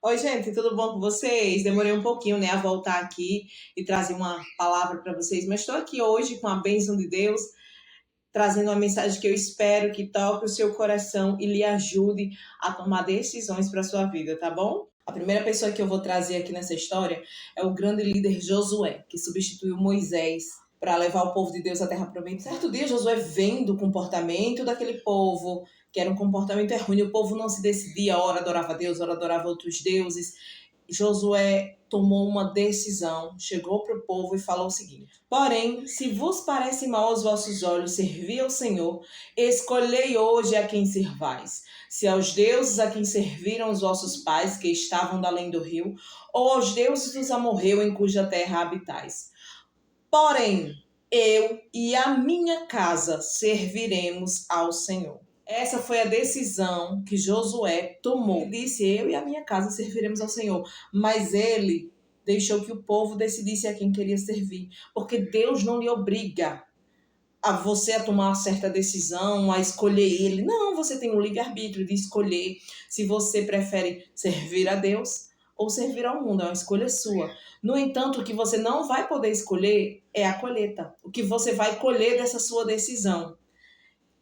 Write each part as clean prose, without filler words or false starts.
Oi, gente, tudo bom com vocês? Demorei um pouquinho, né, a voltar aqui e trazer uma palavra para vocês, mas estou aqui hoje com a bênção de Deus, trazendo uma mensagem que eu espero que toque o seu coração e lhe ajude a tomar decisões para a sua vida, tá bom? A primeira pessoa que eu vou trazer aqui nessa história é o grande líder Josué, que substituiu Moisés para levar o povo de Deus à Terra Prometida. Certo dia, Josué vendo o comportamento daquele povo, que era um comportamento errôneo, o povo não se decidia, ora adorava Deus, ora adorava outros deuses. Josué tomou uma decisão, chegou para o povo e falou o seguinte: porém, se vos parece mal aos vossos olhos servir ao Senhor, escolhei hoje a quem servais. Se aos deuses a quem serviram os vossos pais, que estavam da além do rio, ou aos deuses dos amorreus em cuja terra habitais. Porém, eu e a minha casa serviremos ao Senhor. Essa foi a decisão que Josué tomou. Ele disse: eu e a minha casa serviremos ao Senhor. Mas ele deixou que o povo decidisse a quem queria servir. Porque Deus não lhe obriga a você a tomar uma certa decisão, a escolher ele. Não, você tem o livre-arbítrio de escolher se você prefere servir a Deus ou servir ao mundo. É uma escolha sua. No entanto, o que você não vai poder escolher é a colheita. O que você vai colher dessa sua decisão.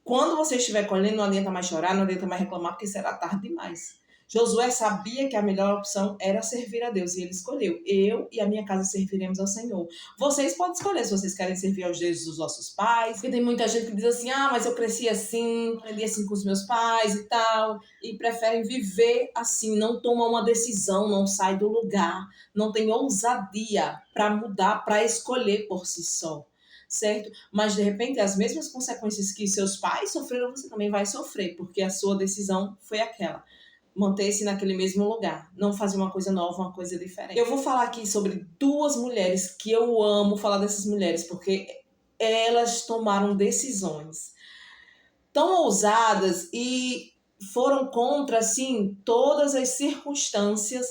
Quando você estiver colhendo, não adianta mais chorar, não adianta mais reclamar, porque será tarde demais. Josué sabia que a melhor opção era servir a Deus, e ele escolheu: eu e a minha casa serviremos ao Senhor. Vocês podem escolher se vocês querem servir aos deuses dos vossos pais, porque tem muita gente que diz assim: ah, mas eu cresci assim, aprendi assim com os meus pais e tal, e preferem viver assim, não tomam uma decisão, não sai do lugar, não tem ousadia para mudar, para escolher por si só. Certo? Mas de repente as mesmas consequências que seus pais sofreram, você também vai sofrer, porque a sua decisão foi aquela: manter-se naquele mesmo lugar, não fazer uma coisa nova, uma coisa diferente. Eu vou falar aqui sobre duas mulheres que eu amo falar dessas mulheres, porque elas tomaram decisões tão ousadas e foram contra, assim, todas as circunstâncias,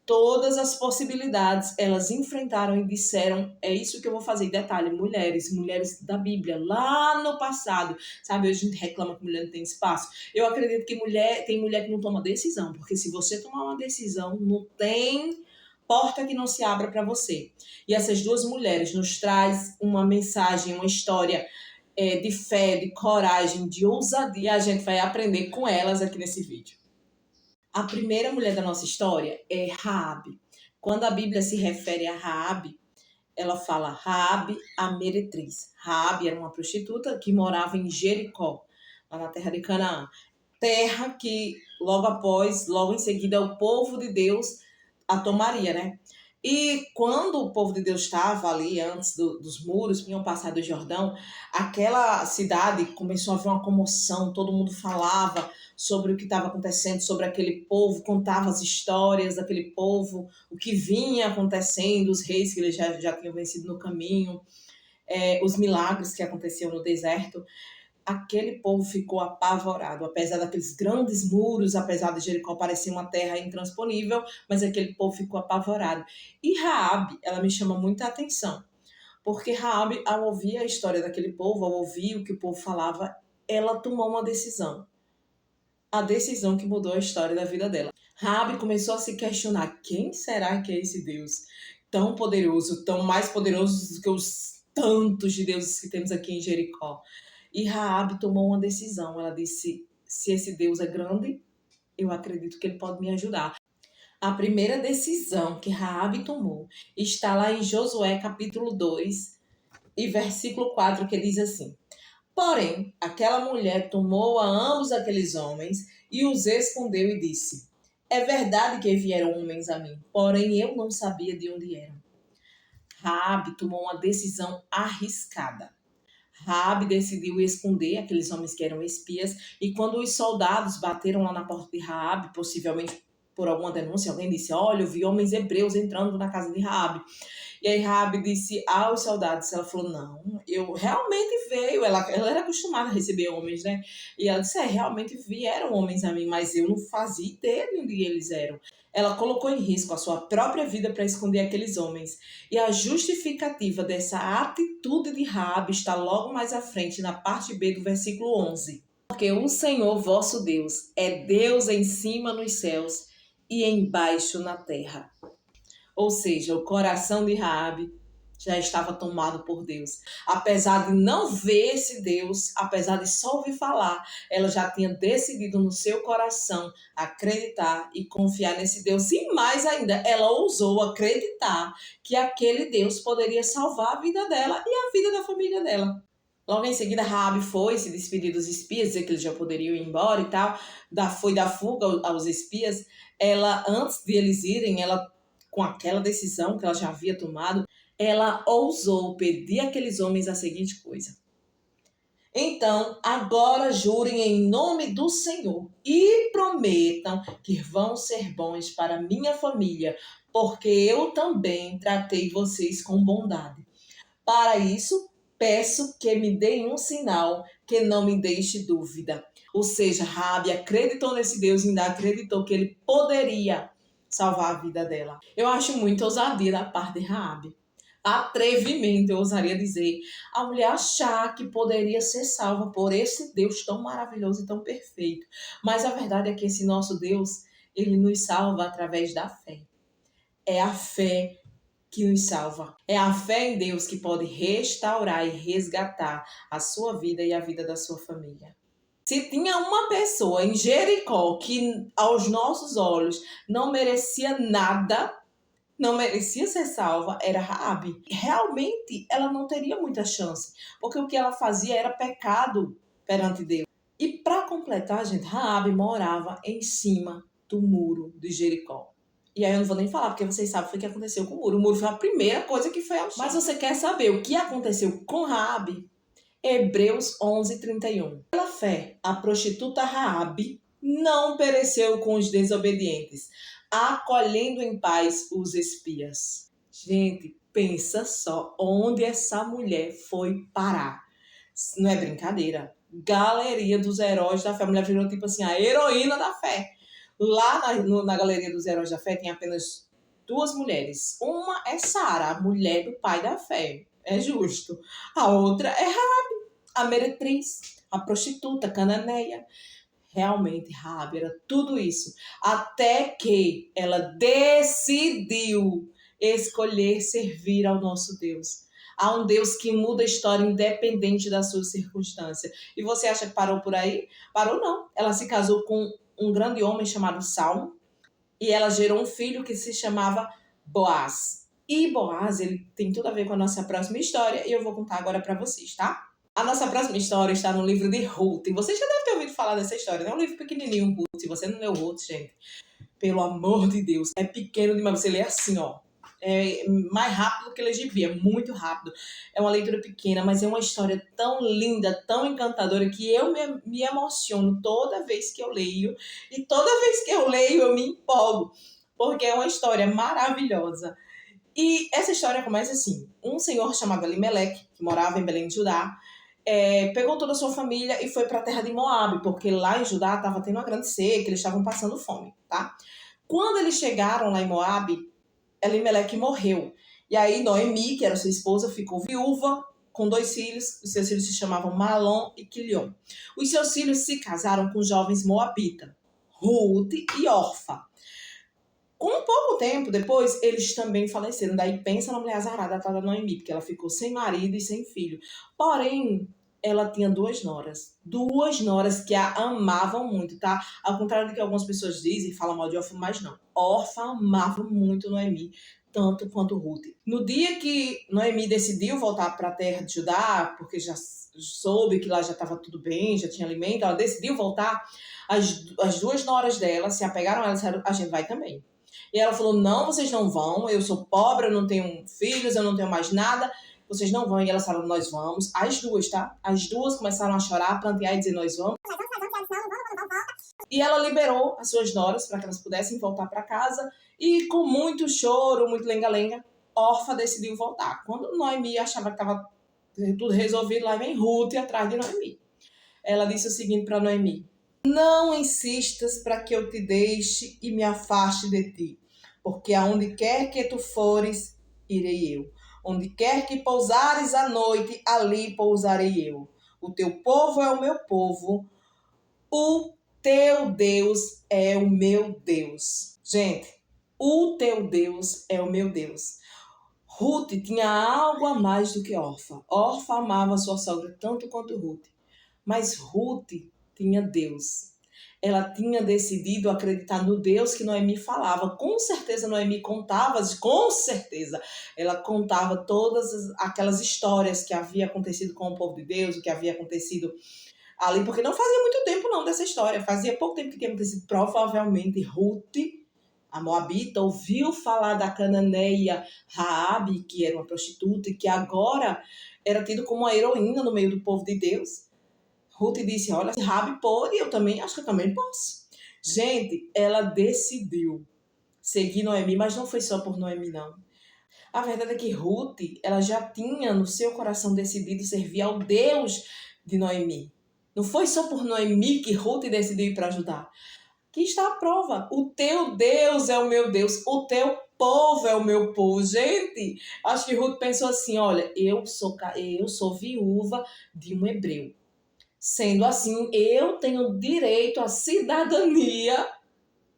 todas as possibilidades. Elas enfrentaram e disseram: é isso que eu vou fazer. E detalhe, mulheres da Bíblia, lá no passado. Sabe, hoje a gente reclama que mulher não tem espaço. Eu acredito que tem mulher que não toma decisão, porque se você tomar uma decisão, não tem porta que não se abra para você. E essas duas mulheres nos traz uma mensagem, uma história de fé, de coragem, de ousadia. A gente vai aprender com elas aqui nesse vídeo. A primeira mulher da nossa história é Raabe. Quando a Bíblia se refere a Raabe, ela fala Raabe, a meretriz. Raabe era uma prostituta que morava em Jericó, lá na terra de Canaã. Terra que logo em seguida, o povo de Deus a tomaria, né? E quando o povo de Deus estava ali, antes dos muros, tinham passado o Jordão, aquela cidade começou a haver uma comoção, todo mundo falava sobre o que estava acontecendo, sobre aquele povo, contava as histórias daquele povo, o que vinha acontecendo, os reis que eles já tinham vencido no caminho, os milagres que aconteciam no deserto. Aquele povo ficou apavorado, apesar daqueles grandes muros, apesar de Jericó parecer uma terra intransponível, mas aquele povo ficou apavorado. E Raabe, ela me chama muita atenção, porque Raabe, ao ouvir a história daquele povo, ao ouvir o que o povo falava, ela tomou uma decisão. A decisão que mudou a história da vida dela. Raabe começou a se questionar: quem será que é esse Deus tão poderoso, tão mais poderoso do que os tantos de deuses que temos aqui em Jericó? E Raabe tomou uma decisão. Ela disse: se esse Deus é grande, eu acredito que ele pode me ajudar. A primeira decisão que Raabe tomou está lá em Josué capítulo 2 e versículo 4, que diz assim: porém, aquela mulher tomou a ambos aqueles homens e os escondeu e disse: é verdade que vieram homens a mim, porém eu não sabia de onde eram. Raabe tomou uma decisão arriscada. Raabe decidiu esconder aqueles homens que eram espias, e quando os soldados bateram lá na porta de Raabe, possivelmente por alguma denúncia, alguém disse: olha, eu vi homens hebreus entrando na casa de Raabe. E aí Raabe disse aos soldados, ela falou: não, eu realmente veio, ela era acostumada a receber homens, né? E ela disse: realmente vieram homens a mim, mas eu não fazia ideia de onde eles eram. Ela colocou em risco a sua própria vida para esconder aqueles homens. E a justificativa dessa atitude de Raabe está logo mais à frente, na parte B do versículo 11. Porque o Senhor vosso Deus é Deus em cima nos céus e embaixo na terra. Ou seja, o coração de Raabe já estava tomado por Deus. Apesar de não ver esse Deus, apesar de só ouvir falar, ela já tinha decidido no seu coração acreditar e confiar nesse Deus. E mais ainda, ela ousou acreditar que aquele Deus poderia salvar a vida dela e a vida da família dela. Logo em seguida, Raabe foi se despedir dos espias, dizer que eles já poderiam ir embora e tal. Foi dar fuga aos espias. Ela, antes de eles irem, ela, com aquela decisão que ela já havia tomado, ela ousou pedir àqueles homens a seguinte coisa: então, agora jurem em nome do Senhor e prometam que vão ser bons para minha família, porque eu também tratei vocês com bondade. Para isso, peço que me deem um sinal que não me deixe dúvida. Ou seja, Raabe acreditou nesse Deus e ainda acreditou que ele poderia salvar a vida dela. Eu acho muito ousadia da parte de Raabe. Atrevimento, eu ousaria dizer. A mulher achar que poderia ser salva por esse Deus tão maravilhoso e tão perfeito. Mas a verdade é que esse nosso Deus, ele nos salva através da fé. É a fé que nos salva. É a fé em Deus que pode restaurar e resgatar a sua vida e a vida da sua família. Se tinha uma pessoa em Jericó que aos nossos olhos não merecia nada, não merecia ser salva, era Raabe. Realmente, ela não teria muita chance, porque o que ela fazia era pecado perante Deus. E para completar, gente, Raabe morava em cima do muro de Jericó. E aí eu não vou nem falar, porque vocês sabem o que aconteceu com o muro. O muro foi a primeira coisa que foi ao chão. Mas você quer saber o que aconteceu com Raabe? Hebreus 11:31. Pela fé, a prostituta Raabe não pereceu com os desobedientes, acolhendo em paz os espias. Gente, pensa só onde essa mulher foi parar. Não é brincadeira. Galeria dos Heróis da Fé. A mulher virou tipo assim, a heroína da fé. Lá na Galeria dos Heróis da Fé tem apenas duas mulheres. Uma é Sara, a mulher do pai da fé. É justo. A outra é Raabe, a meretriz, a prostituta, a cananeia. Realmente, Raabe era tudo isso. Até que ela decidiu escolher servir ao nosso Deus. Há um Deus que muda a história independente da sua circunstância. E você acha que parou por aí? Parou não. Ela se casou com um grande homem chamado Salmo e ela gerou um filho que se chamava Boaz. E Boaz, ele tem tudo a ver com a nossa próxima história e eu vou contar agora para vocês, tá? A nossa próxima história está no livro de Ruth. E você já deve ter ouvido falar dessa história, né? É um livro pequenininho, Ruth. Se você não leu Ruth, gente, pelo amor de Deus, é pequeno demais. Você lê assim, ó. É mais rápido que ler gibi, é muito rápido. É uma leitura pequena, mas é uma história tão linda, tão encantadora, que eu me emociono toda vez que eu leio. E toda vez que eu leio, eu me empolgo, porque é uma história maravilhosa. E essa história começa assim. Um senhor chamado Elimeleque, que morava em Belém de Judá, pegou toda a sua família e foi para a terra de Moabe, porque lá em Judá estava tendo uma grande seca, eles estavam passando fome, tá? Quando eles chegaram lá em Moabe, Elimeleque morreu. E aí Noemi, que era sua esposa, ficou viúva com 2 filhos. Os seus filhos se chamavam Malom e Quilion. Os seus filhos se casaram com jovens moabitas, Ruth e Orfa. Com pouco tempo depois, eles também faleceram. Daí pensa na mulher azarada da Noemi, porque ela ficou sem marido e sem filho. Porém, ela tinha 2 noras. 2 noras que a amavam muito, tá? Ao contrário do que algumas pessoas dizem, falam mal de Orfa, mas não. Orfa amava muito Noemi, tanto quanto Ruth. No dia que Noemi decidiu voltar para a terra de Judá, porque já soube que lá já estava tudo bem, já tinha alimento, ela decidiu voltar. As 2 noras dela se apegaram a ela e disseram, a gente vai também. E ela falou, não, vocês não vão, eu sou pobre, eu não tenho filhos, eu não tenho mais nada, vocês não vão. E elas falaram, nós vamos. As 2, tá? As 2 começaram a chorar, a plantear e dizer, nós vamos. E ela liberou as suas noras para que elas pudessem voltar para casa. E com muito choro, muito lenga-lenga, Orfa decidiu voltar. Quando Noemi achava que estava tudo resolvido, lá vem Ruth atrás de Noemi. Ela disse o seguinte para Noemi, não insistas para que eu te deixe e me afaste de ti, porque aonde quer que tu fores, irei eu. Onde quer que pousares à noite, ali pousarei eu. O teu povo é o meu povo, o teu Deus é o meu Deus. Gente, o teu Deus é o meu Deus. Ruth tinha algo a mais do que Orfa. Orfa amava sua sogra tanto quanto Ruth. Mas Ruth tinha Deus. Ela tinha decidido acreditar no Deus que Noemi falava. Com certeza Noemi contava, com certeza ela contava todas aquelas histórias que havia acontecido com o povo de Deus, o que havia acontecido ali, porque não fazia muito tempo não dessa história, fazia pouco tempo que tinha acontecido. Provavelmente Ruth, a Moabita, ouviu falar da cananeia Raabe, que era uma prostituta e que agora era tido como uma heroína no meio do povo de Deus. Ruth disse, olha, se Raabe pôde, eu também, acho que eu também posso. Gente, ela decidiu seguir Noemi, mas não foi só por Noemi, não. A verdade é que Ruth, ela já tinha no seu coração decidido servir ao Deus de Noemi. Não foi só por Noemi que Ruth decidiu ir para ajudar. Aqui está a prova. O teu Deus é o meu Deus. O teu povo é o meu povo. Gente, acho que Ruth pensou assim, olha, eu sou viúva de um hebreu. Sendo assim, eu tenho direito à cidadania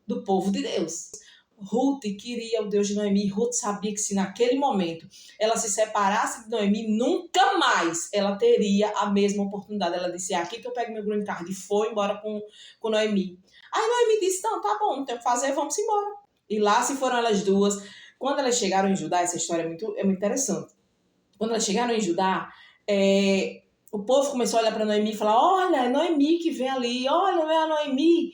do povo de Deus. Ruth queria o Deus de Noemi. Ruth sabia que se naquele momento ela se separasse de Noemi, nunca mais ela teria a mesma oportunidade. Ela disse, aqui que eu pego meu green card, e foi embora com Noemi. Aí Noemi disse, não, tá bom, não tem o que fazer, vamos embora. E lá se foram elas duas. Quando elas chegaram em Judá, essa história é muito interessante. Quando elas chegaram em Judá, o povo começou a olhar para Noemi e falar, olha, é Noemi que vem ali, olha, não é a Noemi.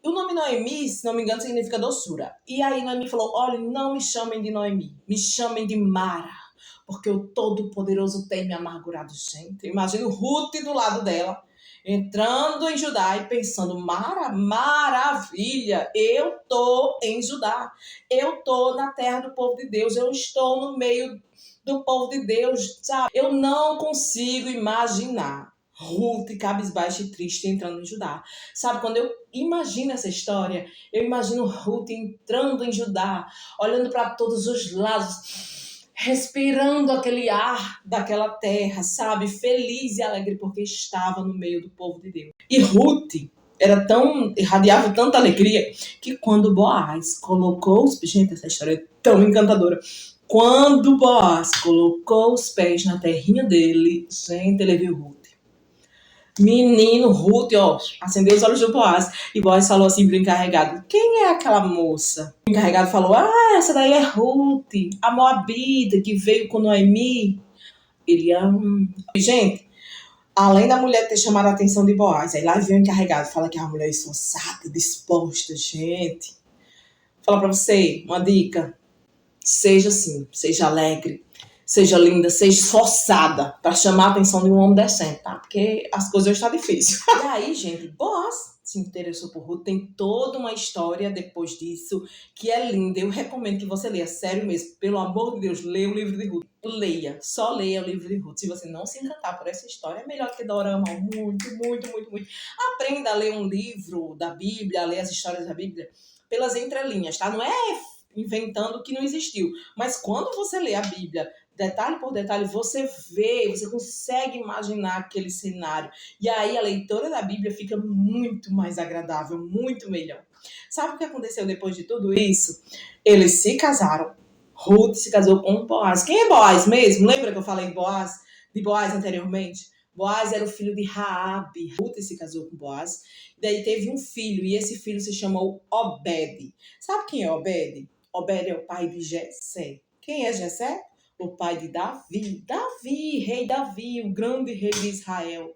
E o nome Noemi, se não me engano, significa doçura. E aí Noemi falou, olha, não me chamem de Noemi, me chamem de Mara, porque o Todo-Poderoso tem me amargurado. Gente, imagina o Ruth do lado dela, entrando em Judá e pensando, maravilha, eu tô em Judá, eu tô na terra do povo de Deus, eu estou no meio do povo de Deus, sabe? Eu não consigo imaginar Ruth cabisbaixa e triste entrando em Judá. Sabe, quando eu imagino essa história, eu imagino Ruth entrando em Judá, olhando para todos os lados, respirando aquele ar daquela terra, sabe? Feliz e alegre porque estava no meio do povo de Deus. E Ruth irradiava tanta alegria, que quando Boaz colocou os... Gente, essa história é tão encantadora. Quando Boaz colocou os pés na terrinha dele, gente, ele viu Ruth. Menino, Ruth, ó, acendeu os olhos do Boaz. E Boaz falou assim pro encarregado, quem é aquela moça? O encarregado falou, essa daí é Ruth, a Moabita que veio com Noemi. Ele, Gente, além da mulher ter chamado a atenção de Boaz, aí lá vem o encarregado, fala que é uma mulher esforçada, disposta, gente. Fala pra você, uma dica, seja assim, seja alegre, seja linda, seja esforçada para chamar a atenção de um homem decente, tá? Porque as coisas estão difíceis. E aí, gente, Boaz se interessou por Ruth, tem toda uma história depois disso que é linda. Eu recomendo que você leia, sério mesmo, pelo amor de Deus, leia o livro de Ruth. Leia, só leia o livro de Ruth. Se você não se encantar por essa história, é melhor que dorama, muito, muito, muito, muito. Aprenda a ler um livro da Bíblia, a ler as histórias da Bíblia pelas entrelinhas, tá? Não é inventando o que não existiu. Mas quando você lê a Bíblia, detalhe por detalhe, você vê, você consegue imaginar aquele cenário. E aí a leitura da Bíblia fica muito mais agradável, muito melhor. Sabe o que aconteceu depois de tudo isso? Eles se casaram. Ruth se casou com Boaz. Quem é Boaz mesmo? Lembra que eu falei de Boaz anteriormente? Boaz era o filho de Raabe. Ruth se casou com Boaz. Daí teve um filho, e esse filho se chamou Obed. Sabe quem é Obed? Obed é o pai de Jessé. Quem é Jessé? O pai de Davi. Rei Davi, o grande rei de Israel.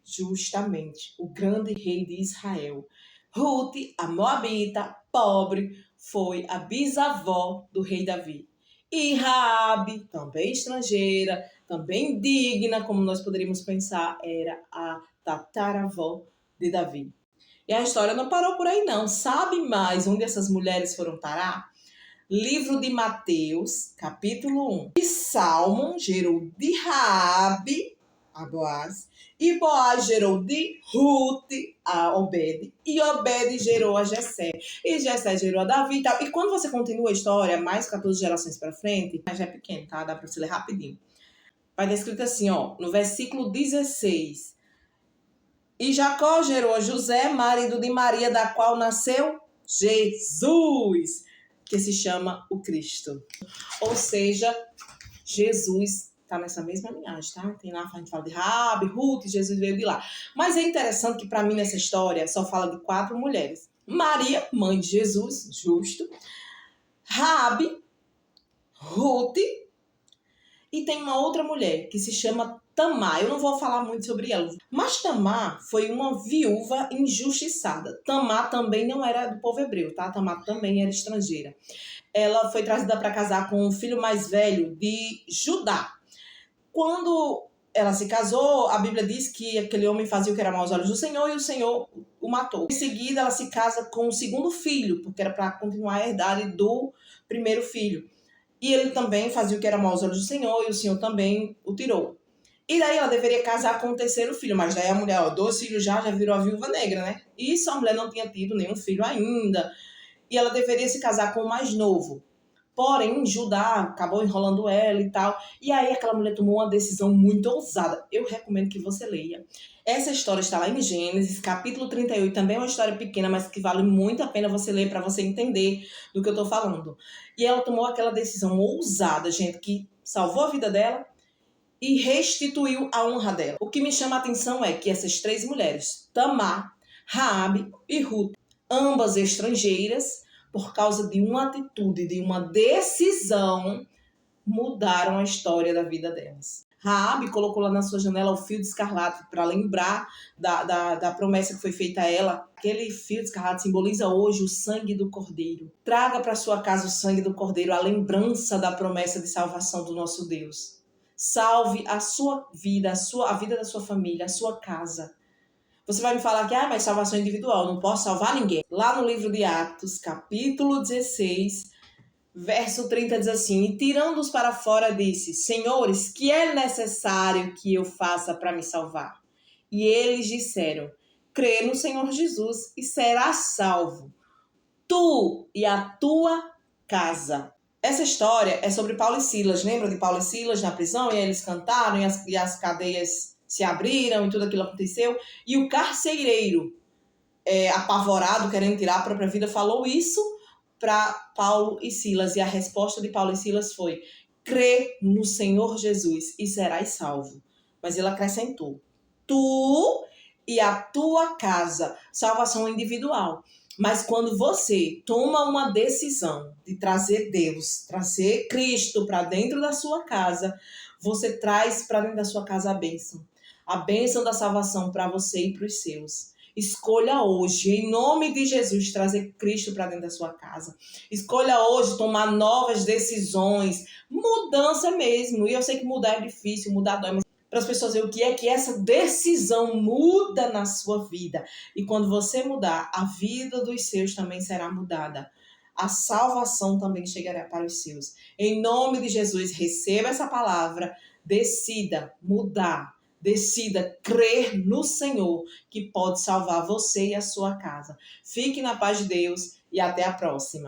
Justamente, o grande rei de Israel. Ruth, a Moabita, pobre, foi a bisavó do rei Davi. E Raabe, também estrangeira, também digna, como nós poderíamos pensar, era a tataravó de Davi. E a história não parou por aí, não. Sabe mais onde essas mulheres foram parar? Livro de Mateus, capítulo 1. E Salmon gerou de Raabe, a Boaz, e Boaz gerou de Ruth, a Obed, e Obed gerou a Jessé, e Jessé gerou a Davi e tal. E quando você continua a história, mais 14 gerações para frente, mas já é pequeno, tá? Dá para você ler rapidinho. Vai estar escrito assim, ó, no versículo 16. E Jacó gerou a José, marido de Maria, da qual nasceu Jesus, que se chama o Cristo. Ou seja, Jesus está nessa mesma linhagem, tá? Tem lá, a gente fala de Raabe, Ruth, Jesus veio de lá. Mas é interessante que para mim nessa história só fala de 4 mulheres. Maria, mãe de Jesus, justo. Raabe, Ruth, e tem uma outra mulher que se chama Tamar. Eu não vou falar muito sobre ela. Mas Tamar foi uma viúva injustiçada. Tamar também não era do povo hebreu, tá? Tamar também era estrangeira. Ela foi trazida para casar com o filho mais velho de Judá. Quando ela se casou, a Bíblia diz que aquele homem fazia o que era mau aos olhos do Senhor e o Senhor o matou. Em seguida, ela se casa com o segundo filho, porque era para continuar a herdade do primeiro filho. E ele também fazia o que era mau aos olhos do Senhor e o Senhor também o tirou. E daí ela deveria casar com o terceiro filho, mas daí a mulher, 2 filhos já virou a viúva negra, né? Isso a mulher não tinha tido nenhum filho ainda. E ela deveria se casar com o mais novo. Porém, Judá acabou enrolando ela e tal. E aí aquela mulher tomou uma decisão muito ousada. Eu recomendo que você leia. Essa história está lá em Gênesis, capítulo 38. Também é uma história pequena, mas que vale muito a pena você ler para você entender do que eu estou falando. E ela tomou aquela decisão ousada, gente, que salvou a vida dela e restituiu a honra dela. O que me chama a atenção é que essas 3 mulheres, Tamar, Raabe e Ruth, ambas estrangeiras, por causa de uma atitude, de uma decisão, mudaram a história da vida delas. Raabe colocou lá na sua janela o fio de escarlate para lembrar da promessa que foi feita a ela. Aquele fio de escarlate simboliza hoje o sangue do Cordeiro. Traga para sua casa o sangue do Cordeiro, a lembrança da promessa de salvação do nosso Deus. Salve a sua vida, a vida da sua família, a sua casa. Você vai me falar que, mas salvação individual, não posso salvar ninguém. Lá no livro de Atos, capítulo 16, verso 30 diz assim: e tirando-os para fora disse, Senhores, que é necessário que eu faça para me salvar? E eles disseram, crê no Senhor Jesus e serás salvo, tu e a tua casa. Essa história é sobre Paulo e Silas. Lembra de Paulo e Silas na prisão? E eles cantaram e as cadeias se abriram e tudo aquilo aconteceu. E o carcereiro, apavorado, querendo tirar a própria vida, falou isso para Paulo e Silas. E a resposta de Paulo e Silas foi, crê no Senhor Jesus e serás salvo. Mas ele acrescentou, tu e a tua casa. Salvação individual. Mas quando você toma uma decisão de trazer Deus, trazer Cristo para dentro da sua casa, você traz para dentro da sua casa a bênção da salvação para você e para os seus. Escolha hoje, em nome de Jesus, trazer Cristo para dentro da sua casa. Escolha hoje tomar novas decisões, mudança mesmo. E eu sei que mudar é difícil, mudar dói, mas para as pessoas verem o que é que essa decisão muda na sua vida. E quando você mudar, a vida dos seus também será mudada. A salvação também chegará para os seus. Em nome de Jesus, receba essa palavra, decida mudar, decida crer no Senhor, que pode salvar você e a sua casa. Fique na paz de Deus e até a próxima.